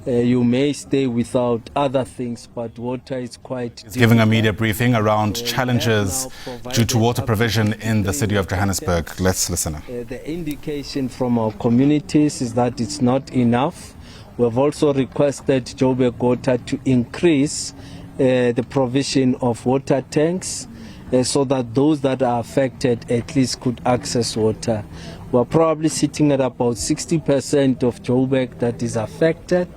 you may stay without other things, but water is quite He's giving a media briefing around challenges due to water provision in the city of Johannesburg. Let's listen. The indication from our communities is that it's not enough. We have also requested Joburg Water to increase the provision of water tanks so that those that are affected at least could access water. We're probably sitting at about 60% of Joburg that is affected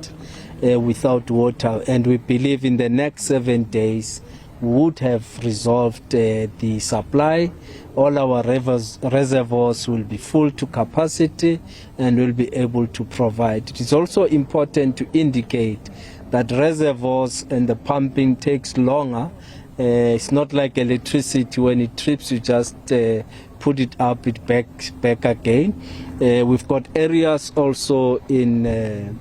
without water, and we believe in the next 7 days we would have resolved the supply. All our reservoirs will be full to capacity and will be able to provide. It is also important to indicate that reservoirs and the pumping takes longer. It's not like electricity. When it trips, you just put it up, it back again. We've got areas also in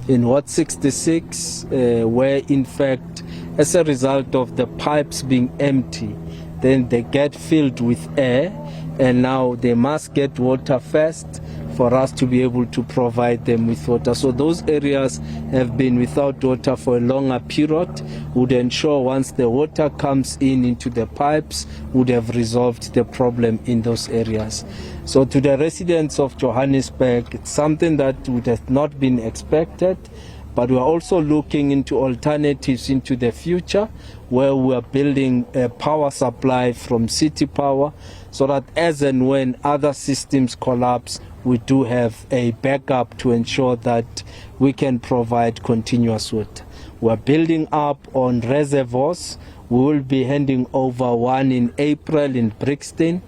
Ward 66 where in fact as a result of the pipes being empty, then they get filled with air, and now they must get water first for us to be able to provide them with water. So those areas have been without water for a longer period. Would ensure once the water comes into the pipes, would have resolved the problem in those areas. So to the residents of Johannesburg, it's something that would have not been expected, but we are also looking into alternatives into the future, where we are building a power supply from city power, so that as and when other systems collapse, we do have a backup to ensure that we can provide continuous water. We are building up on reservoirs. We will be handing over one in April in Brixton.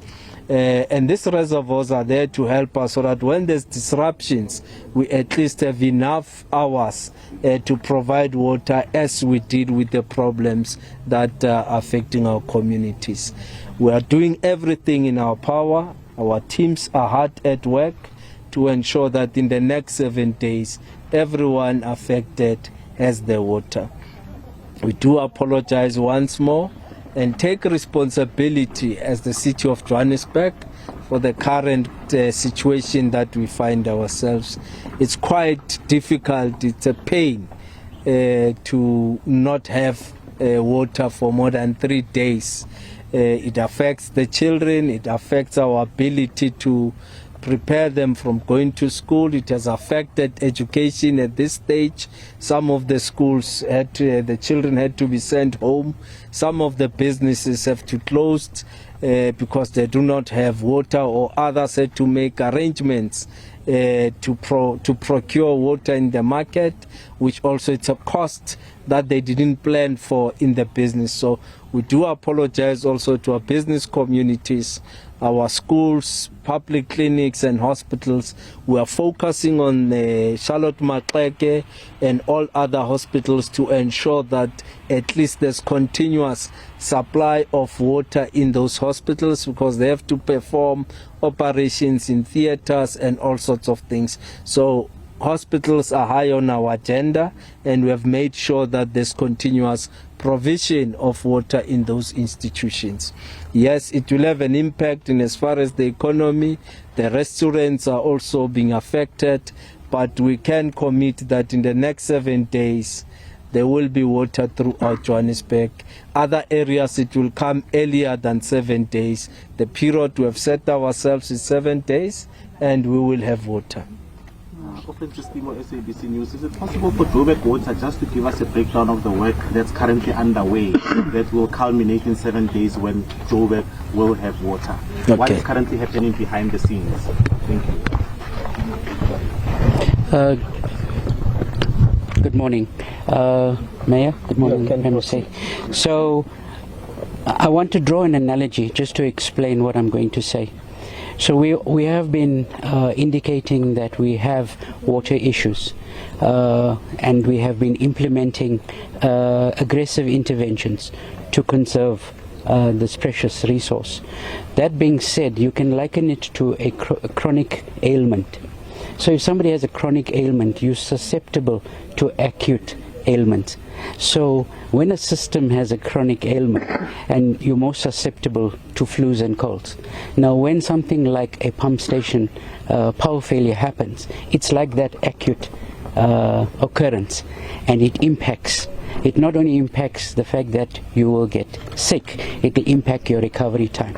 And these reservoirs are there to help us so that when there's disruptions, we at least have enough hours to provide water, as we did with the problems that are affecting our communities. We are doing everything in our power. Our teams are hard at work to ensure that in the next 7 days, everyone affected has their water. We do apologize once more and take responsibility as the city of Johannesburg for the current situation that we find ourselves. It's quite difficult, it's a pain to not have water for more than 3 days. It affects the children, it affects our ability to prepare them from going to school. It has affected education at this stage. Some of the schools the children had to be sent home. Some of the businesses have to close because they do not have water, or others had to make arrangements to procure water in the market, which also it's a cost that they didn't plan for in the business. So we do apologize also to our business communities, our schools, public clinics and hospitals. We are focusing on Charlotte Maxeke and all other hospitals to ensure that at least there's continuous supply of water in those hospitals, because they have to perform operations in theaters and all sorts of things. So hospitals are high on our agenda, and we have made sure that there's continuous provision of water in those institutions. Yes, it will have an impact in as far as the economy. The restaurants are also being affected, but we can commit that in the next 7 days there will be water throughout Johannesburg. Other areas it will come earlier than 7 days. The period we have set ourselves is 7 days, and we will have water. SABC News. Is it possible for Joburg Water just to give us a breakdown of the work that's currently underway that will culminate in 7 days when Joburg will have water? Okay. What is currently happening behind the scenes? Thank you. Good morning, Mayor. Good morning, MC. So I want to draw an analogy just to explain what I'm going to say. So we have been indicating that we have water issues, and we have been implementing aggressive interventions to conserve this precious resource. That being said, you can liken it to a chronic ailment. So if somebody has a chronic ailment, you're susceptible to acute ailments. So when a system has a chronic ailment, and you're more susceptible to flus and colds. Now when something like a pump station power failure happens, it's like that acute occurrence, and it not only impacts the fact that you will get sick, it will impact your recovery time.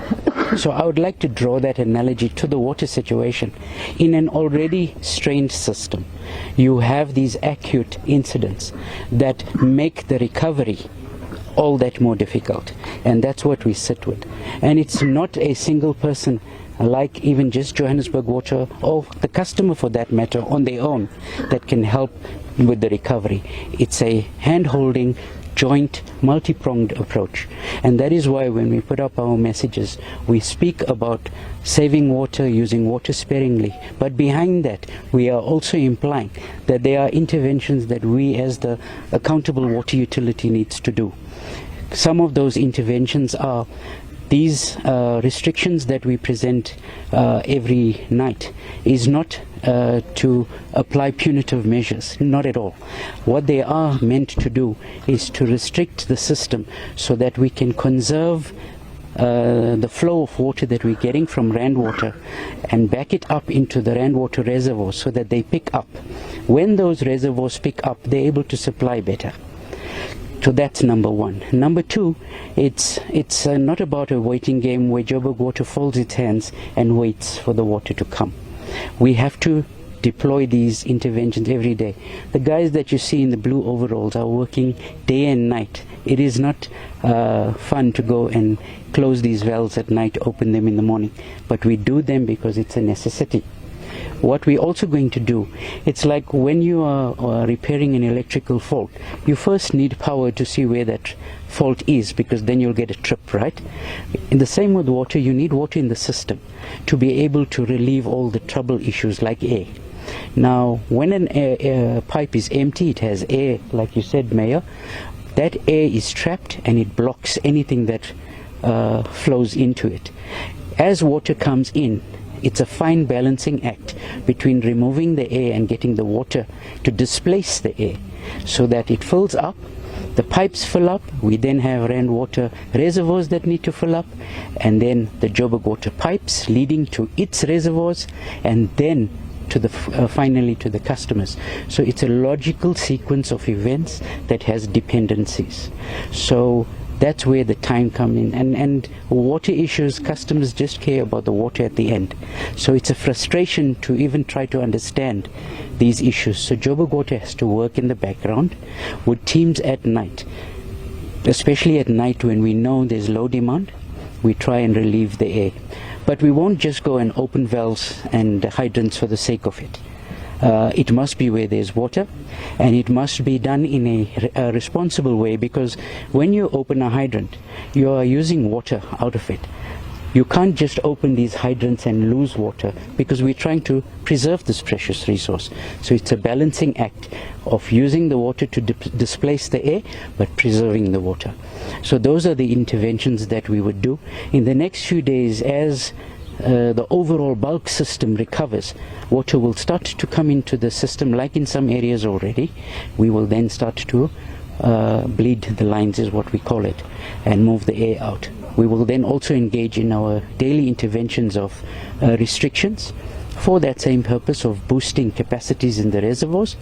So I would like to draw that analogy to the water situation. In an already strained system, you have these acute incidents that make the recovery all that more difficult, and that's what we sit with. And it's not a single person, like even just Johannesburg Water or the customer for that matter on their own, that can help with the recovery. It's a hand-holding, joint, multi-pronged approach, and that is why when we put up our messages, we speak about saving water, using water sparingly, but behind that we are also implying that there are interventions that we as the accountable water utility needs to do. Some of those interventions are these restrictions that we present every night is not to apply punitive measures, not at all. What they are meant to do is to restrict the system so that we can conserve the flow of water that we're getting from Randwater and back it up into the Randwater reservoirs so that they pick up. When those reservoirs pick up, they're able to supply better. So that's number one. Number two, it's not about a waiting game where Joburg Water folds its hands and waits for the water to come. We have to deploy these interventions every day. The guys that you see in the blue overalls are working day and night. It is not fun to go and close these valves at night, open them in the morning, but we do them because it's a necessity. What we're also going to do, it's like when you are repairing an electrical fault, you first need power to see where that fault is, because then you'll get a trip, right? In the same with water, you need water in the system to be able to relieve all the trouble issues like air. Now, when a pipe is empty, it has air, like you said, Mayor, that air is trapped and it blocks anything that flows into it. As water comes in, it's a fine balancing act between removing the air and getting the water to displace the air so that it fills up, the pipes fill up, we then have rainwater reservoirs that need to fill up, and then the Joburg Water pipes leading to its reservoirs, and then to the finally to the customers. So it's a logical sequence of events that has dependencies. So that's where the time comes in, and water issues, customers just care about the water at the end. So it's a frustration to even try to understand these issues. So Joburg Water has to work in the background with teams at night, especially at night when we know there's low demand. We try and relieve the air, but we won't just go and open valves and hydrants for the sake of it. It must be where there's water, and it must be done in a responsible way, because when you open a hydrant, you are using water out of it. You can't just open these hydrants and lose water, because we're trying to preserve this precious resource. So it's a balancing act of using the water to displace the air, but preserving the water. So those are the interventions that we would do. In the next few days, as the overall bulk system recovers, water will start to come into the system, like in some areas already. We will then start to bleed the lines, is what we call it, and move the air out. We will then also engage in our daily interventions of restrictions for that same purpose of boosting capacities in the reservoirs,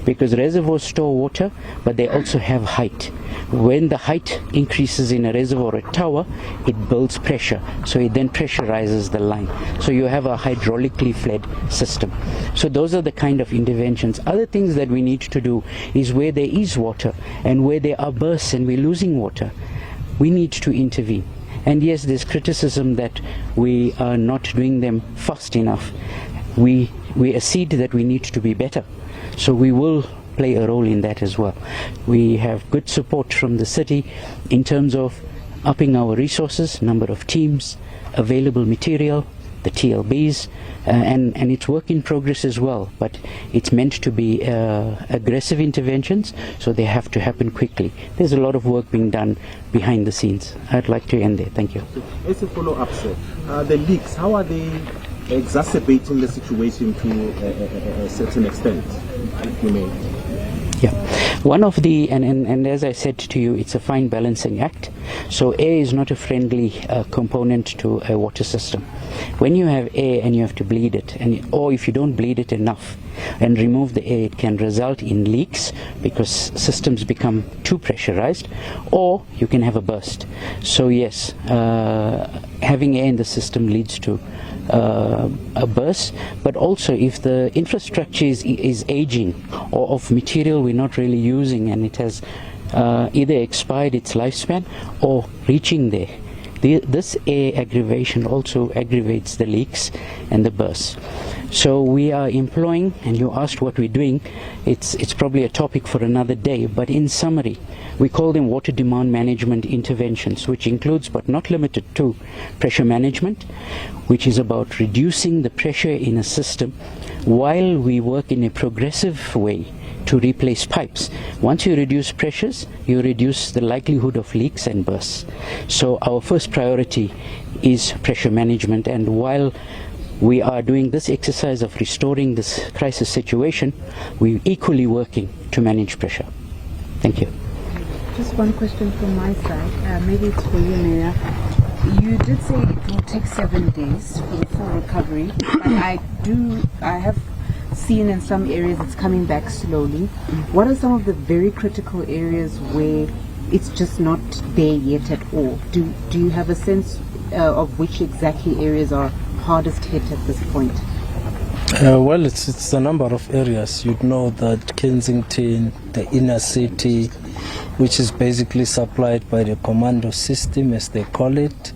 because reservoirs store water, but they also have height. When the height increases in a reservoir or a tower, it builds pressure, so it then pressurizes the line. So you have a hydraulically fed system. So those are the kind of interventions. Other things that we need to do is where there is water and where there are bursts and we're losing water, we need to intervene. And yes, there's criticism that we are not doing them fast enough. We accede that we need to be better. So we will play a role in that as well. We have good support from the city in terms of upping our resources, number of teams, available material, the TLBs, and it's work in progress as well, but it's meant to be aggressive interventions, so they have to happen quickly. There's a lot of work being done behind the scenes. I'd like to end there. Thank you. As a follow-up, sir, the leaks, how are they exacerbating the situation to a certain extent, if you may? Yeah, one of the, and as I said to you, it's a fine balancing act. So air is not a friendly component to a water system. When you have air and you have to bleed it, or if you don't bleed it enough, and remove the air, it can result in leaks because systems become too pressurized, or you can have a burst. So yes, having air in the system leads to a burst, but also if the infrastructure is aging or of material we're not really using and it has either expired its lifespan or reaching there, this air aggravation also aggravates the leaks and the bursts. So we are employing, and you asked what we're doing, it's probably a topic for another day, but in summary, we call them water demand management interventions, which includes but not limited to pressure management, which is about reducing the pressure in a system while we work in a progressive way to replace pipes. Once you reduce pressures, you reduce the likelihood of leaks and bursts. So our first priority is pressure management, and while we are doing this exercise of restoring this crisis situation, we're equally working to manage pressure. Thank you. Just one question from my side. Maybe it's for you, Mayor. You did say it will take 7 days for the full recovery, but I have seen in some areas it's coming back slowly. What are some of the very critical areas where it's just not there yet at all? Do you have a sense of which exactly areas are hardest hit at this point? Well, it's a number of areas. You'd know that Kensington, the inner city, which is basically supplied by the commando system, as they call it,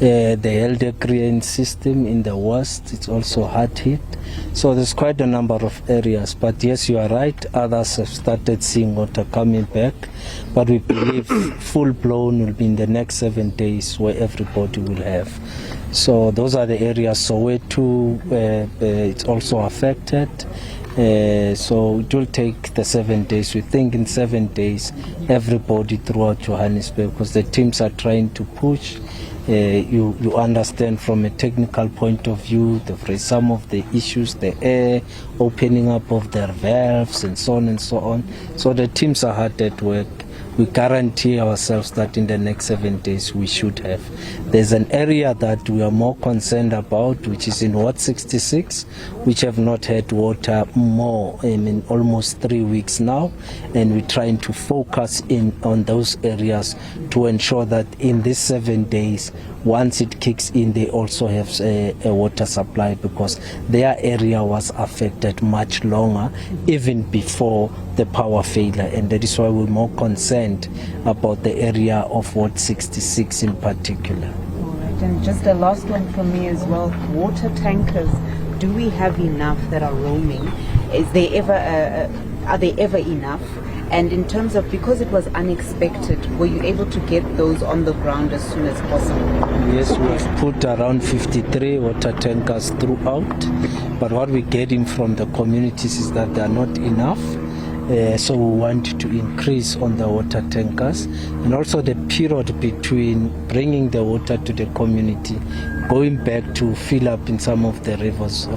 the Eldergreen system in the west, it's also hard hit. So there's quite a number of areas, but yes, you are right, others have started seeing water coming back, but we believe full blown will be in the next 7 days where everybody will have. So those are the areas. Soweto, it's also affected. So it will take the 7 days. We think in 7 days everybody throughout Johannesburg, because the teams are trying to push. You understand from a technical point of view, some of the issues, the air, opening up of their valves and so on and so on. So the teams are hard at work. We guarantee ourselves that in the next 7 days we should have. There's an area that we are more concerned about, which is in Ward 66, which have not had water in almost 3 weeks now, and we're trying to focus in on those areas to ensure that in these 7 days, once it kicks in, they also have a water supply, because their area was affected much longer, even before the power failure, and that is why we're more concerned about the area of Ward 66 in particular. All right, and just a last one from me as well. Water tankers, do we have enough that are roaming? Are they ever enough? And in terms of, because it was unexpected, were you able to get those on the ground as soon as possible? Yes, we have put around 53 water tankers throughout, but what we're getting from the communities is that they are not enough. So we want to increase on the water tankers, and also the period between bringing the water to the community, going back to fill up in some of the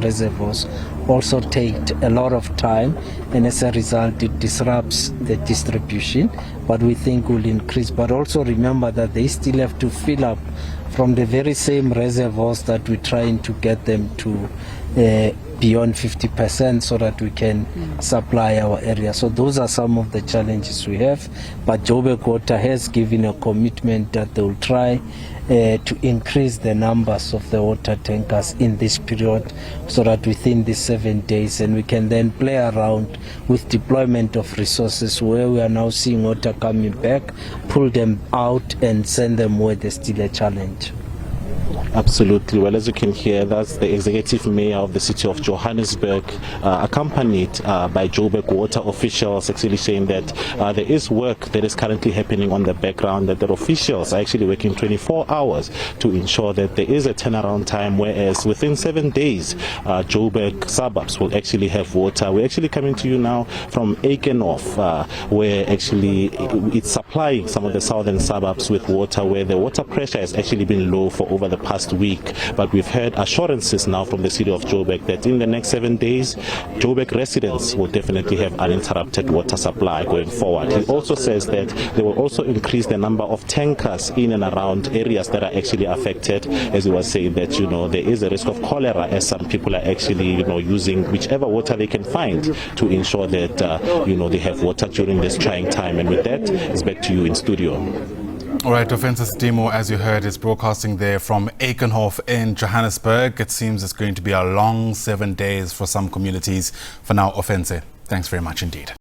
reservoirs also takes a lot of time, and as a result it disrupts the distribution, but we think will increase. But also remember that they still have to fill up from the very same reservoirs that we're trying to get them to beyond 50%, so that we can supply our area. So those are some of the challenges we have, but Joburg Water has given a commitment that they will try to increase the numbers of the water tankers in this period, so that within these 7 days, and we can then play around with deployment of resources where we are now seeing water coming back, pull them out and send them where there's still a challenge. Absolutely. Well, as you can hear, that's the executive mayor of the city of Johannesburg, accompanied by Joburg Water officials, actually saying that there is work that is currently happening on the background, that the officials are actually working 24 hours to ensure that there is a turnaround time, whereas within 7 days, Joburg suburbs will actually have water. We're actually coming to you now from Aikenhof, where actually it's supplying some of the southern suburbs with water, where the water pressure has actually been low for over the past next week. But we've heard assurances now from the city of Joburg that in the next 7 days, Joburg residents will definitely have uninterrupted water supply going forward. He also says that they will also increase the number of tankers in and around areas that are actually affected, as he was saying that, there is a risk of cholera as some people are actually, using whichever water they can find to ensure that, they have water during this trying time. And with that, it's back to you in studio. All right, Offense Demo, as you heard, is broadcasting there from Aikenhof in Johannesburg. It seems it's going to be a long 7 days for some communities. For now, Offense, thanks very much indeed.